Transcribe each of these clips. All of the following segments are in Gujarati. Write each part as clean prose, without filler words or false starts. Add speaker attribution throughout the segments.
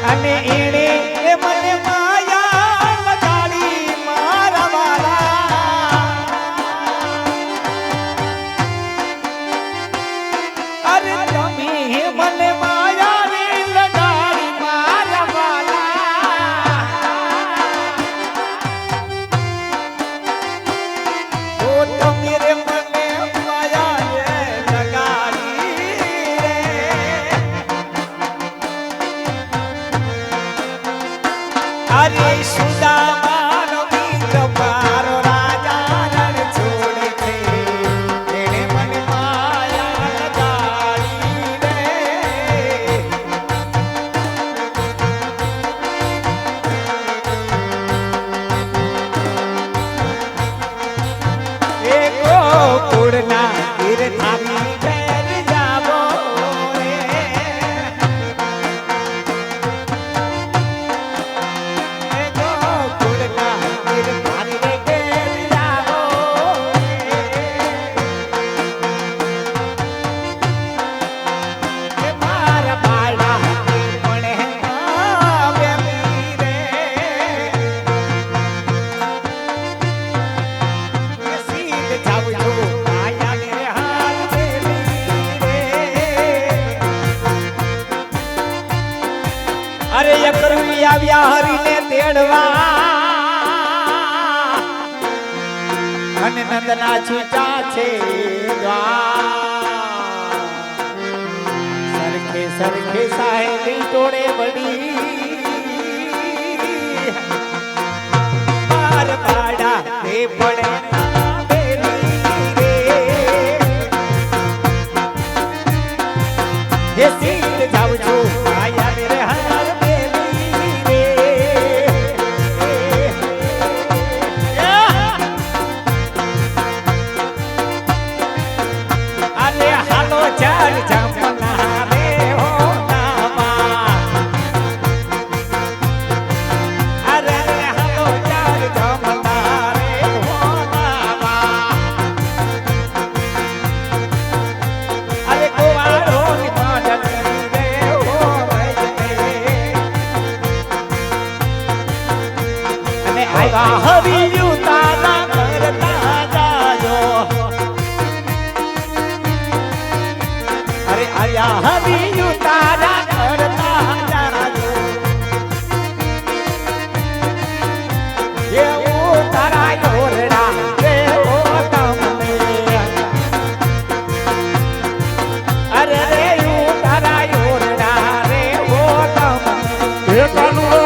Speaker 1: અને એણે એ મને માયા લગાડી મારા વાલા અરે તમે મને માયા રે લગાડી મારા વાલા ઓ તમે રે મને માયા રે લગાડી રે અરે સુદામાનો મિત્ર મારો રાજા રણ છોડે છે એણે મને માયા લગાડી રે એ ગોકુળના ગીરધારી બેન જાવો રે અરે યકરુઈ આવ્યા હરીને તેડવા અને નંદના છૂટા છે સરખે સરખે સાહેલી ટોળે વળી માર પાડા તે પડે હે સીત જાઉં છું આયા રે હાર ચાર જમના રે હો નામા અરે હાલો ચાર જમના રે હો નામા અરે કુવારો ની પાડન રે હો વૈજને અને આવ્યા હરિયું તારા કરતા જાજો આયા હરિયું તારા કરતા જાજો એવું તારા યોરડા રેવો તમને અરે રે એવું તારા યોરડા રેવો તમને એ કાનુડો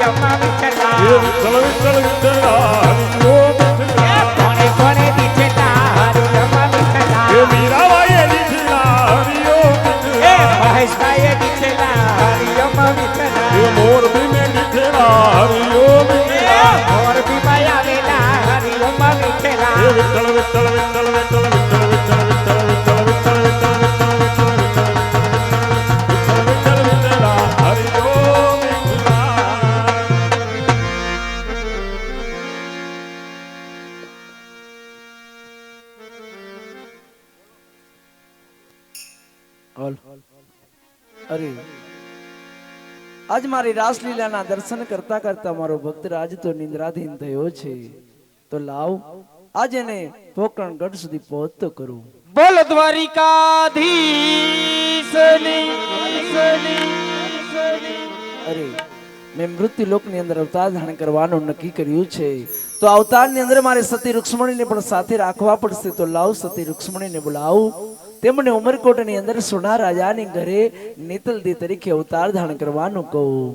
Speaker 1: રમા વિઠલા
Speaker 2: હે વિઠ્ઠલ વિઠ્ઠલ વિઠ્ઠલા હરિ ઓમ વિઠ્ઠલા
Speaker 1: કોને કોને દીઠેલા હરિ રમા વિઠલા
Speaker 2: હે મીરાબાઈએ દીઠેલા હરિ ઓમ વિઠ્ઠલા
Speaker 1: મહેશભાઈએ દીઠેલા હરિ રમા વિઠલા
Speaker 2: હે મોરબી મેં દીઠેલા હરિ ઓમ વિઠ્ઠલા
Speaker 1: મોરબીમાં આવેલા હરિ રમા વિઠલા
Speaker 2: હે વિઠ્ઠલ વિઠ્ઠલ વિઠ્ઠલ વિઠ્ઠલ વિઠ્ઠલ વિઠ્ઠલ વિઠ્ઠલ વિઠ્ઠલ વિઠ્ઠલ વિઠ્ઠલ વિઠ્ઠલ વિઠ્ઠલા હરિ ઓમ વિઠ્ઠલા
Speaker 3: અરે આજ મારી રાસલીલાના દર્શન કરતા કરતા મારો ભક્ત રાજ તો નિંદ્રાધીન થયો છે તો લાવ આજ એને પોકરણગઢ સુધી પહોંચતો કરું.
Speaker 1: બોલ દ્વારિકાધીશની
Speaker 3: અરે મેં મૃત્યુ લોકની અંદર અવતાર ધારણ કરવાનું નક્કી કર્યું છે તો અવતારની અંદર મારે સતી રૂક્ષ્મણીને પણ સાથે રાખવા પડશે. તો લાવ સતી રૂક્ષ્મણીને બોલાવું તેમને ઉમરકોટની અંદર સોના રાજાની ઘરે નીતલદી તરીકે અવતાર ધારણ કરવાનું કહું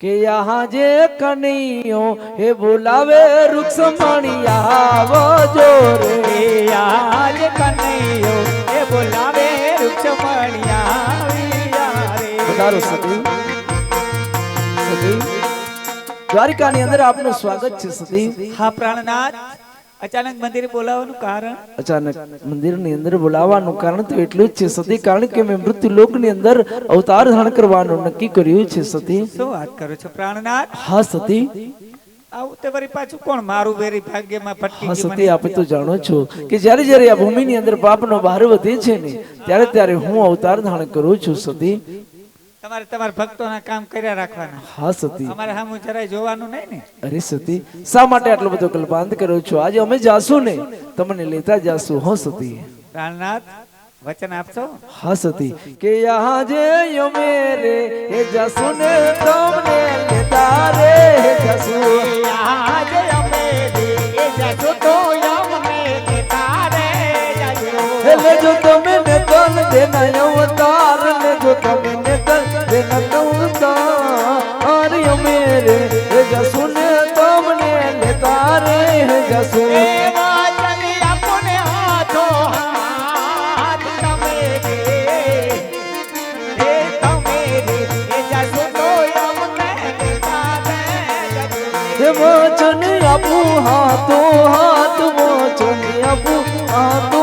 Speaker 3: કે યહાં જે કનૈયો હે બોલાવે રૂક્ષ્મણી આવો જો રે
Speaker 1: આજ કનૈયો એ બોલાવે રૂક્ષમણિયા રે
Speaker 3: પધારો સતી. સતી દ્વારિકાની અંદર આપનું સ્વાગત છે સતી.
Speaker 1: હા પ્રાણનાથ અચાનક મંદિરે બોલાવવાનું કારણ
Speaker 3: અચાનક મંદિરની અંદર બોલાવવાનું કારણ તો એટલું જ છે સતી કારણ કે મેં મૃત્યુ લોકની અંદર અવતાર ધારણ કરવાનું નક્કી કર્યું છે સતી.
Speaker 1: શું વાત કરો છો પ્રાણનાથ?
Speaker 3: હા સતી.
Speaker 1: આવું તે વળી પાછું કોણ મારું વેરી ભાગ્યમાં ફટકી
Speaker 3: હા
Speaker 1: ગયું
Speaker 3: સતી
Speaker 1: મને?
Speaker 3: આપે તો જાણો છો કે જ્યારે જ્યારે આ ભૂમિની અંદર પાપનો ભાર વધે છે ને ત્યારે ત્યારે હું અવતાર ધારણ કરું છું સતી.
Speaker 1: તમારે તમારા ભક્તોના કામ કર્યા રાખવાના,
Speaker 3: હા સતી.
Speaker 1: અમારે સામું જરાય જોવાનું નહીં ને.
Speaker 3: અરે સતી શા માટે આટલો બધો કલ્પાંત કરો છો? આજે અમે જાશું ને તમને લેતા જાશું. હો સતી.
Speaker 1: પ્રાણનાથ વચન આપશો?
Speaker 3: હા સતી કે યહાં જે યો મેરે હે જાશું ને તમને લેતા રે હે જાશું.
Speaker 1: આજ અમે એ જશો તો અમને લેતા રે જજો.
Speaker 3: હે લેજો તમે ને તન દેના અવતાર લેજો તમે ને તન દેના અવતાર યો મેરે હે જાશું ને તમને લેતા રે હે જાશું.
Speaker 1: એવા ચલી આપને હાથો હાથ તમે રે. એ તમે રે એ જશો તો અમને લેતા રે જજો.
Speaker 3: હે વચન આપું હાથો હાથ વચન આપું હાથો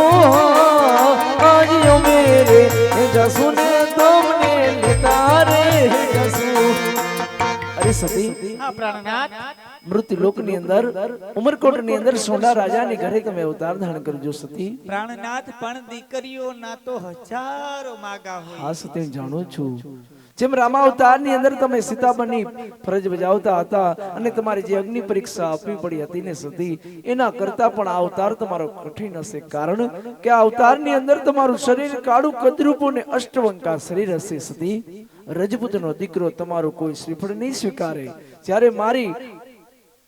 Speaker 3: આજ યો મેરે હે જાશું ને તમને લેતા રે હે જાશું. અરે સતી
Speaker 1: હા પ્રાણનાથ
Speaker 3: મૃત્યુ લોકની અંદર ઉમરકોટની અંદર સોંડા રાજાની ઘરે તમે અવતાર ધારણ કરજો સતી.
Speaker 1: પ્રાણનાથ પણ દીકરીઓ ના તો હજારો માગા હોય.
Speaker 3: હા સતી હું જાણું છું જેમ રામાવતારની અંદર તમે સીતાબની ફરજ બજાવતા હતા અને તમારી જે અગ્નિ પરીક્ષા આપવી પડી હતી ને સતી એના કરતા પણ આ અવતાર તમારો કઠિન હશે કારણ કે આ અવતારની અંદર તમારું શરીર કાળું કદરૂપું ને અષ્ટવંકા શરીર હશે સતી. રજપૂતનો દીકરો તમારું કોઈ શ્રીફળ નહીં સ્વીકારે. જ્યારે મારી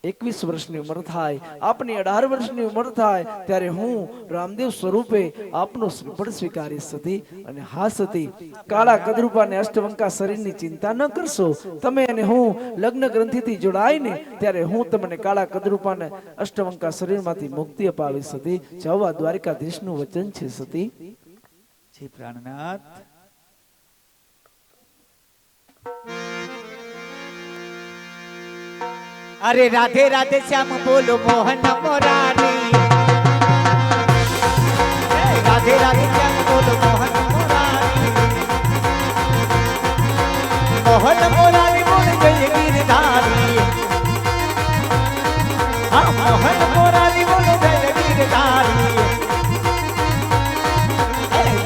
Speaker 3: 21 વર્ષની ઉંમર થાય આપની 18 વર્ષની ઉંમર થાય ત્યારે હું રામદેવ સ્વરૂપે આપનો શ્રીફળ સ્વીકારીશ સતી. અને હા સતી કાળા કદરૂપા ને અષ્ટવંકા શરીરની ચિંતા ન કરશો તમે અને હું લગ્ન ગ્રંથિથી જોડાઈને ત્યારે હું તમને કાળા કદરૂપા ને અષ્ટવંકા શરીરમાંથી મુક્તિ અપાવીશ સતી. જવા દ્વારિકાધીશનું વચન છે સતી.
Speaker 1: જી પ્રાણનાથ अरे राधे राधे श्याम बोलो मोहन मोरारी. राधे राधे श्याम बोलो मोहन मोरारी. मोहन मोरारी बोल जय गिरधारी. हाँ मोहन मोरारी बोल जय गिरधारी.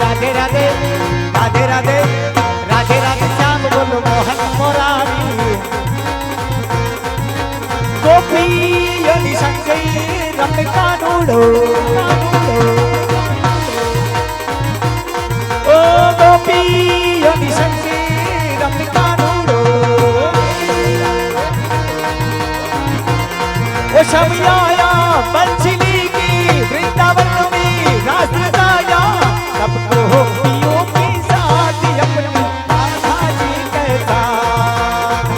Speaker 1: राधे राधे राधे राधे राधे राधे श्याम बोलो मोहन मोरारी. ગોપીઓની સંગે રમતા નૂડો. ઓ ગોપીઓની સંગે રમતા નૂડો. ઓ શમિયાયા બંસલી की वृंदावन में रास गाया. सबको गोपियों के साथ अपनी राधा जी के साथ.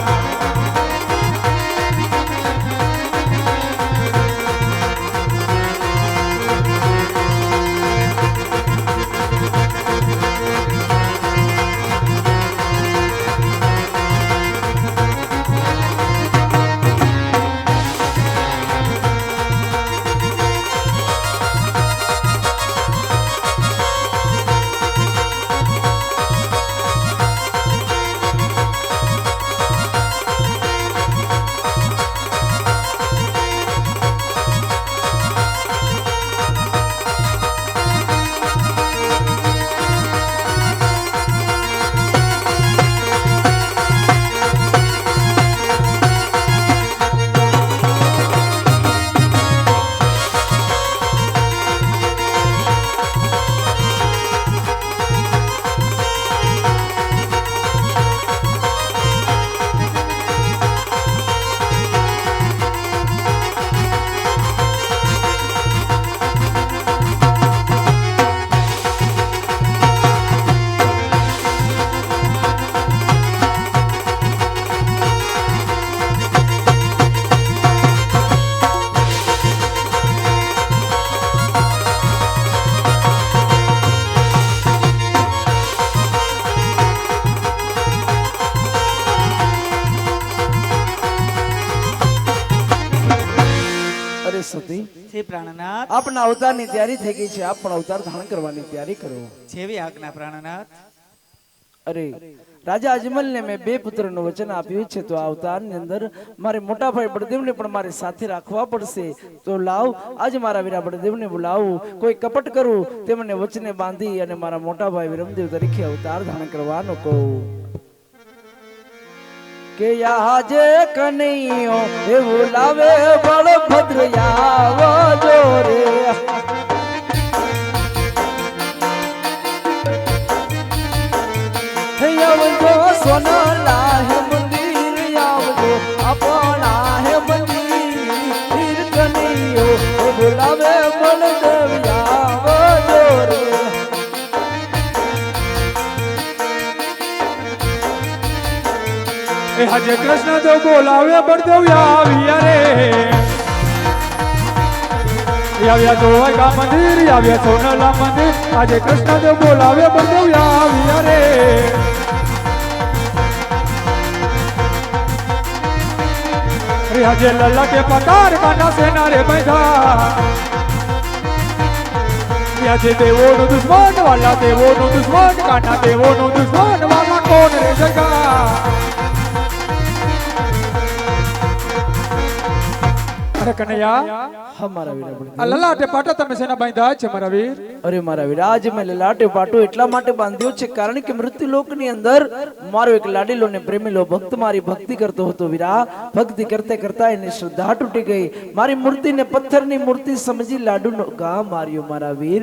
Speaker 3: સતી
Speaker 1: છે પ્રાણનાથ
Speaker 3: આપના અવતારની તૈયારી થઈ ગઈ છે. આપ પણ અવતાર ધારણ કરવાની તૈયારી કરો.
Speaker 1: જેવી આજ્ઞા પ્રાણનાથ.
Speaker 3: અરે રાજા અજમલને મેં 2 પુત્રનું વચન આપ્યું છે, તો આ અવતારની અંદર મારે મોટા ભાઈ બળદેવને પણ મારે સાથે રાખવા પડશે. તો લાવ આજે મારા વીરા બળદેવને બોલાવું, કોઈ કપટ કરું તેમને વચને બાંધી અને મારા મોટા ભાઈ વિરમદેવ તરીકે અવતાર ધારણ કરવાનું કહું. કે આજે કનૈયો એવું લાવે બળભદ્ર આવજો રે. આવજો સોનલા હે મંદિર આવજો આપણા હે મંદિર કનૈયો એ બોલાવે બળદેવ આવજો રે.
Speaker 2: એ હજે કૃષ્ણ તો બોલાવે બળદેવ આવ્યા રે. આવ્યા તો વાયકા મંદિર, આવ્યા સોનલા મંદિર. આજે કૃષ્ણ તો બોલાવે બળદેવ આવ્યા રે. આજે લલ્લા કે પકાર કાના સેના રે બેઠા. આજે દેવોનું દુશ્મન વાલા, દેવોનું દુશ્મન કાના, દેવોનું દુશ્મન વાલા કોણ રે જગા. અરે કનૈયા,
Speaker 3: હા મારા વીરા બળદેવ.
Speaker 2: આ લલાટે પાટા તમે શેના બાંધ્યા છે મારા વીર?
Speaker 3: અરે મારા વીર, આજ મેં લલાટે પાટો એટલા માટે બાંધ્યો છે કારણ કે મૃત્યુલોકની અંદર મારો એક લાડીલો ને પ્રેમીલો ભક્ત મારી ભક્તિ કરતો હતો વીરા. ભક્તિ કરતા કરતા એની શ્રદ્ધા તૂટી ગઈ. મારી મૂર્તિને પથ્થરની મૂર્તિ સમજી લાડુનો ઘા માર્યો મારા વીર.